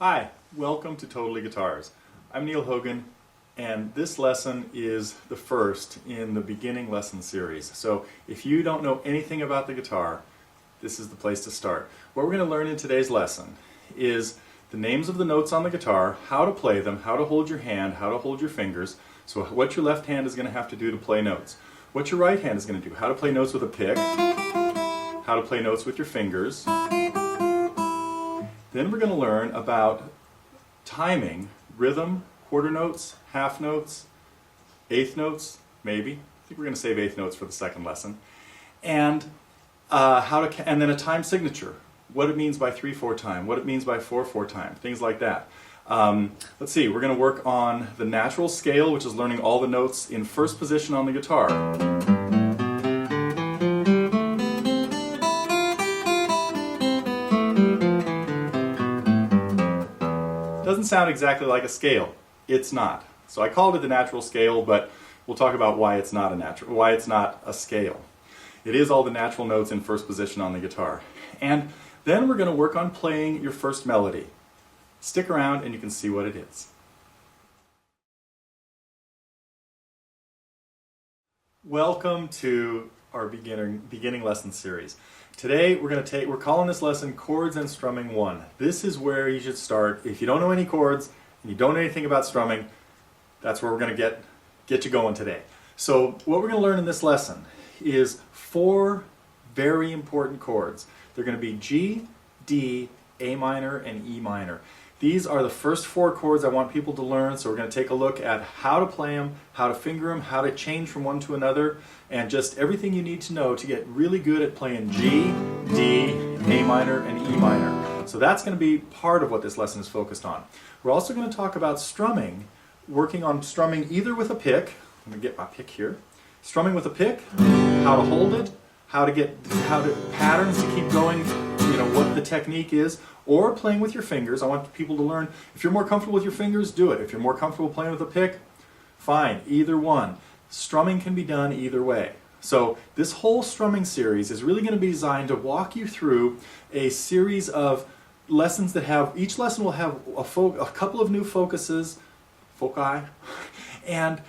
Hi, welcome to Totally Guitars. I'm Neil Hogan, and this lesson is the first in the beginning lesson series. So if you don't know anything about the guitar, this is the place to start. What we're going to learn in today's lesson is the names of the notes on the guitar, how to play them, how to hold your hand, how to hold your fingers, so what your left hand is going to have to do to play notes, what your right hand is going to do, how to play notes with a pick, how to play notes with your fingers. Then we're going to learn about timing, rhythm, quarter notes, half notes, eighth notes, maybe. I think we're going to save eighth notes for the second lesson. And and then a time signature, what it means by 3/4 time, what it means by 4/4 time, things like that. Let's see, we're going to work on the natural scale, which is learning all the notes in first position on the guitar. Doesn't sound exactly like a scale. It's not. So I called it the natural scale, but we'll talk about why it's not a scale. It is all the natural notes in first position on the guitar. And then we're going to work on playing your first melody. Stick around and you can see what it is. Welcome to our beginning lesson series. Today we're calling this lesson Chords and Strumming 1. This is where you should start. If you don't know any chords and you don't know anything about strumming, that's where we're going to get you going today. So what we're going to learn in this lesson is 4 very important chords. They're going to be G, D, A minor, and E minor. These are the first 4 chords I want people to learn, so we're going to take a look at how to play them, how to finger them, how to change from one to another, and just everything you need to know to get really good at playing G, D, A minor, and E minor. So that's going to be part of what this lesson is focused on. We're also going to talk about strumming, working on strumming either with a pick. Let me get my pick here. Strumming with a pick, how to hold it, how to patterns to keep going, what the technique is, or playing with your fingers. I want people to learn, if you're more comfortable with your fingers, do it. If you're more comfortable playing with a pick, fine, either one. Strumming can be done either way. So this whole strumming series is really going to be designed to walk you through a series of lessons that each lesson will have a couple of new foci, and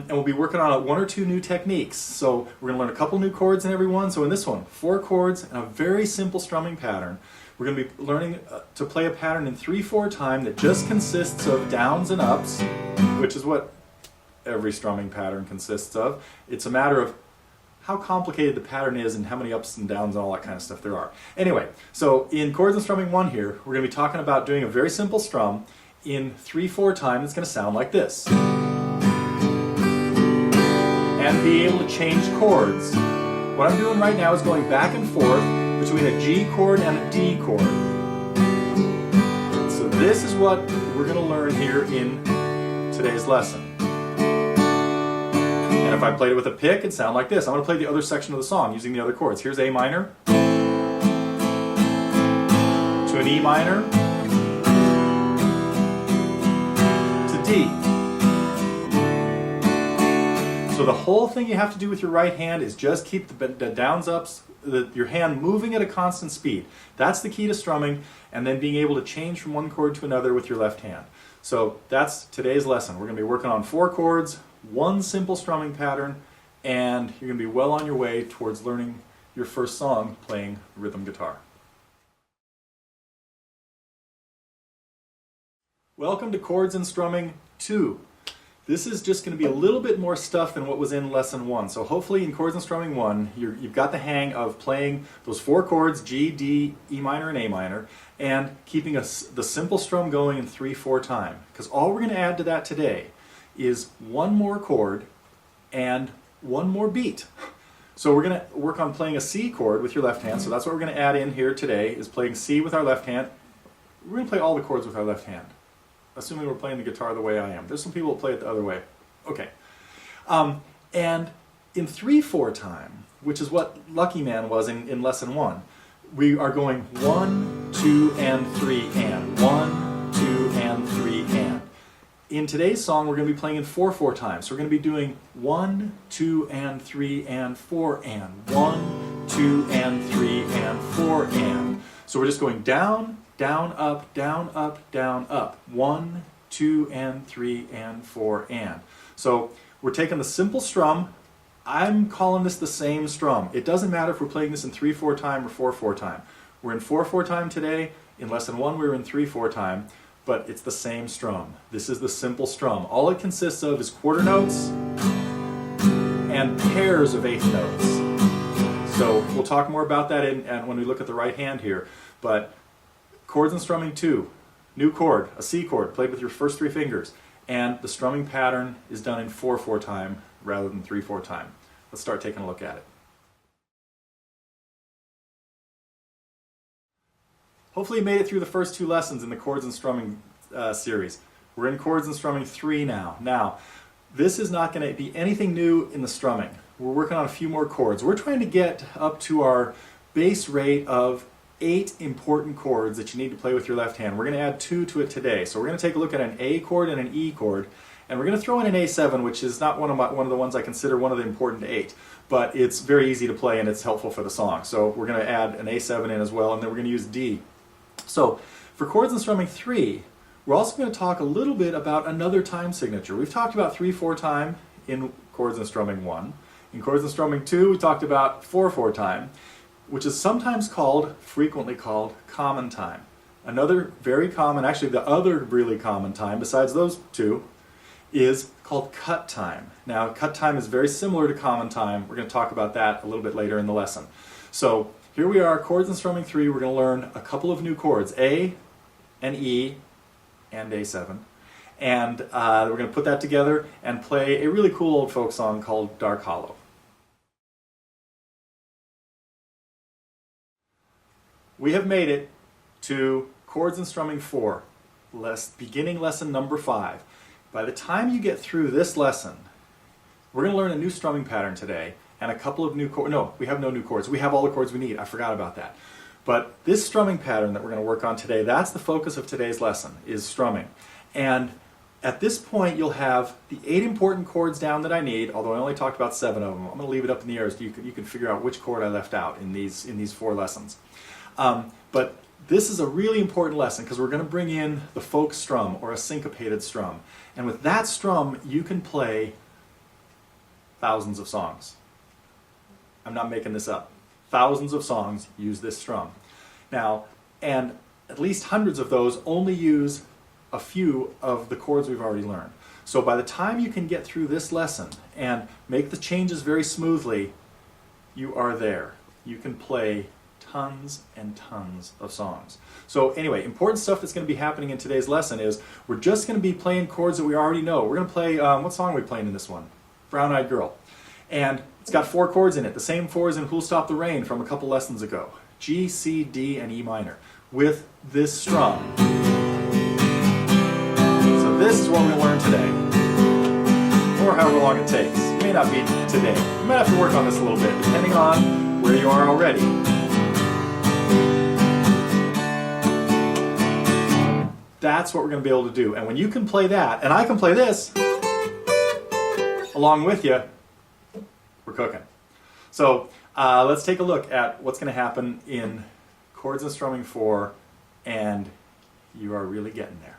we'll be working on 1 or 2 new techniques. So we're going to learn a couple new chords in every one. So in this one, 4 chords and a very simple strumming pattern. We're going to be learning to play a pattern in 3/4 time that just consists of downs and ups, which is what every strumming pattern consists of. It's a matter of how complicated the pattern is and how many ups and downs and all that kind of stuff there are. Anyway, so in Chords and Strumming 1 here, we're going to be talking about doing a very simple strum in 3/4 time that's going to sound like this. And be able to change chords. What I'm doing right now is going back and forth between a G chord and a D chord. So this is what we're going to learn here in today's lesson. And if I played it with a pick, it'd sound like this. I'm going to play the other section of the song using the other chords. Here's A minor, to an E minor, to D. So the whole thing you have to do with your right hand is just keep the downs, ups, your hand moving at a constant speed. That's the key to strumming, and then being able to change from one chord to another with your left hand. So that's today's lesson. We're going to be working on 4 chords, 1 simple strumming pattern, and you're going to be well on your way towards learning your first song playing rhythm guitar. Welcome to Chords and Strumming 2. This is just going to be a little bit more stuff than what was in lesson 1. So hopefully in Chords and Strumming 1, you've got the hang of playing those 4 chords, G, D, E minor, and A minor, and keeping the simple strum going in 3/4 time. Because all we're going to add to that today is 1 more chord and 1 more beat. So we're going to work on playing a C chord with your left hand. So that's what we're going to add in here today, is playing C with our left hand. We're going to play all the chords with our left hand, assuming we're playing the guitar the way I am. There's some people that play it the other way. Okay. And in 3/4 time, which is what Lucky Man was in lesson 1, we are going 1, 2, and 3, and 1, 2, and 3, and. In today's song, we're going to be playing in 4/4 time. So we're going to be doing 1, 2, and 3, and 4, and 1, 2, and 3, and 4, and. So we're just going down, down, up, down, up, down, up. 1, 2, and 3, and 4, and. So we're taking the simple strum. I'm calling this the same strum. It doesn't matter if we're playing this in 3/4 time or 4/4 time. We're in 4/4 time today. In lesson 1 we were in 3/4 time, but it's the same strum. This is the simple strum. All it consists of is quarter notes and pairs of eighth notes. So we'll talk more about that when we look at the right hand here. But chords and strumming 2, new chord, a C chord, played with your first 3 fingers. And the strumming pattern is done in 4/4 time rather than 3/4 time. Let's start taking a look at it. Hopefully you made it through the first 2 lessons in the chords and strumming series. We're in chords and strumming 3 now. Now, this is not going to be anything new in the strumming. We're working on a few more chords. We're trying to get up to our base rate of 8 important chords that you need to play with your left hand. We're going to add 2 to it today. So we're going to take a look at an A chord and an E chord, and we're going to throw in an A7, which is not one of the ones I consider one of the important 8, but it's very easy to play and it's helpful for the song. So we're going to add an A7 in as well, and then we're going to use D. So for chords and strumming 3, we're also going to talk a little bit about another time signature. We've talked about 3/4 time in chords and strumming 1. In chords and strumming 2, we talked about 4/4 time, which is sometimes frequently called common time. Another very common, actually the other really common time besides those 2, is called cut time. Now, cut time is very similar to common time. We're going to talk about that a little bit later in the lesson. So here we are, chords and strumming 3. We're going to learn a couple of new chords, A and E and A7. And we're going to put that together and play a really cool old folk song called Dark Hollow. We have made it to chords and strumming 4, beginning lesson number 5. By the time you get through this lesson, we're going to learn a new strumming pattern today and a couple of new chords. No, we have no new chords. We have all the chords we need. I forgot about that. But this strumming pattern that we're going to work on today, that's the focus of today's lesson, is strumming. And at this point, you'll have the 8 important chords down that I need, although I only talked about 7 of them. I'm going to leave it up in the air so you can figure out which chord I left out in these 4 lessons. But this is a really important lesson because we're going to bring in the folk strum or a syncopated strum. And with that strum, you can play thousands of songs. I'm not making this up. Thousands of songs use this strum. Now, and at least hundreds of those only use a few of the chords we've already learned. So by the time you can get through this lesson and make the changes very smoothly, you are there. You can play tons and tons of songs. So anyway, important stuff that's going to be happening in today's lesson is we're just going to be playing chords that we already know. We're going to play, what song are we playing in this one? Brown Eyed Girl. And it's got 4 chords in it, the same 4 as in Who'll Stop the Rain from a couple lessons ago. G, C, D, and E minor with this strum. So this is what we'll learn today, or however long it takes. It may not be today. You might have to work on this a little bit, depending on where you are already. That's what we're going to be able to do. And when you can play that, and I can play this along with you, we're cooking. So let's take a look at what's going to happen in chords and strumming 4, and you are really getting there.